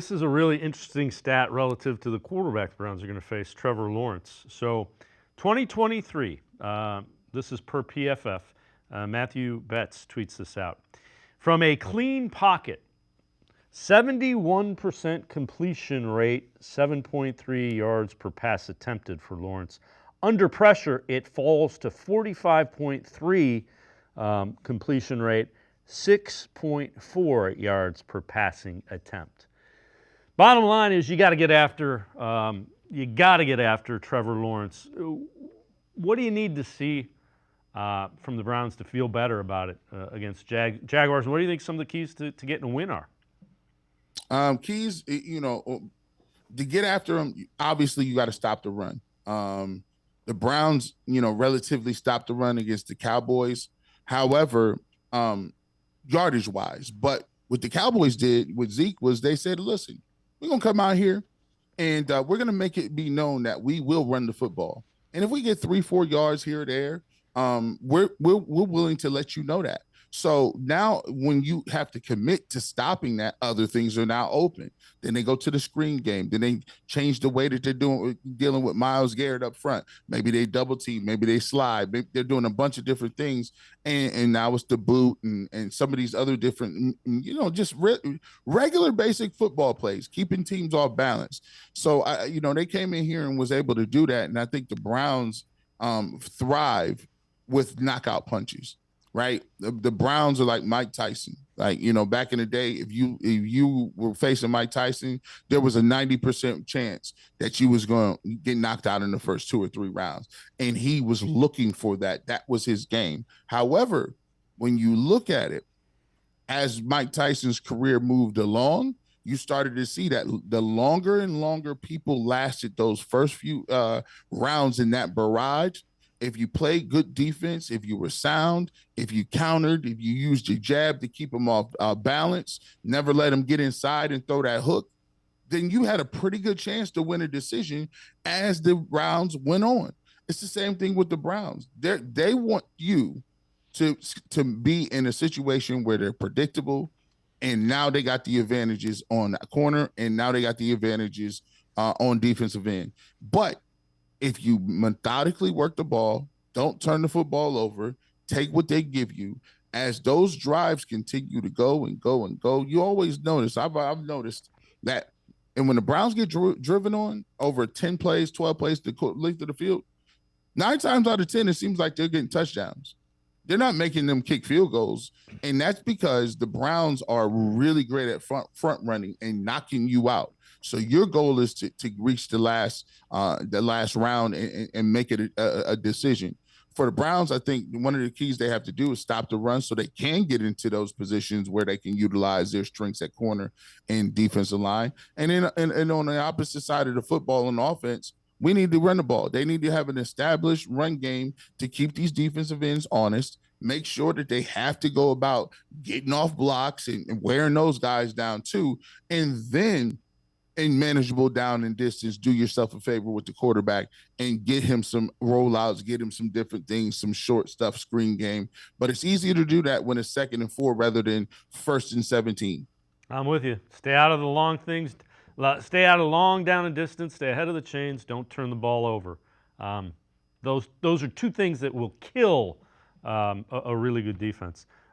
This is a really interesting stat relative to the quarterback the Browns are going to face, Trevor Lawrence. So 2023, this is per PFF. Matthew Betts tweets this out. From a clean pocket, 71% completion rate, 7.3 yards per pass attempted for Lawrence. Under pressure, it falls to 45.3 completion rate, 6.4 yards per passing attempt. Bottom line is you got to get after Trevor Lawrence. What do you need to see from the Browns to feel better about it against Jaguars? What do you think some of the keys to getting a win are? Keys, to get after him, obviously you got to stop the run. The Browns, relatively stopped the run against the Cowboys. However, yardage wise, but what the Cowboys did with Zeke was they said, listen, we're going to come out here and we're going to make it be known that we will run the football. And if we get 3-4 yards here or there, we're willing to let you know that. So now when you have to commit to stopping that, other things are now open. Then they go to the screen game. Then they change the way that they're dealing with Myles Garrett up front. Maybe they double team. Maybe they slide. Maybe they're doing a bunch of different things. And now it's the boot and some of these other different, just regular basic football plays, keeping teams off balance. So, they came in here and was able to do that. And I think the Browns thrive with knockout punches. Right, the Browns are like Mike Tyson. Like, back in the day, if you were facing Mike Tyson, there was a 90% chance that you was going to get knocked out in the first 2 or 3 rounds, and he was looking for that. That was his game. However, when you look at it, as Mike Tyson's career moved along, you started to see that the longer and longer people lasted those first few rounds in that barrage. If you played good defense, if you were sound, if you countered, if you used your jab to keep them off balance, never let them get inside and throw that hook, then you had a pretty good chance to win a decision as the rounds went on. It's the same thing with the Browns. They want you to be in a situation where they're predictable, and now they got the advantages on that corner, and now they got the advantages on defensive end. But if you methodically work the ball, don't turn the football over, take what they give you, as those drives continue to go and go and go, you always notice, I've noticed that, and when the Browns get driven on over 10 plays, 12 plays, the length of the field, 9 times out of 10, it seems like they're getting touchdowns. They're not making them kick field goals, and that's because the Browns are really great at front running and knocking you out. So your goal is to reach the last round and make it a decision. For the Browns, I think one of the keys they have to do is stop the run so they can get into those positions where they can utilize their strengths at corner and defensive line. And then and on the opposite side of the football on offense, we need to run the ball. They need to have an established run game to keep these defensive ends honest, make sure that they have to go about getting off blocks and wearing those guys down too. And then in manageable down and distance, do yourself a favor with the quarterback and get him some rollouts, get him some different things, some short stuff, screen game. But it's easier to do that when it's 2nd and 4 rather than 1st and 17. I'm with you. Stay out of the long things. Stay out of long down and distance. Stay ahead of the chains. Don't turn the ball over. Those are 2 things that will kill a really good defense.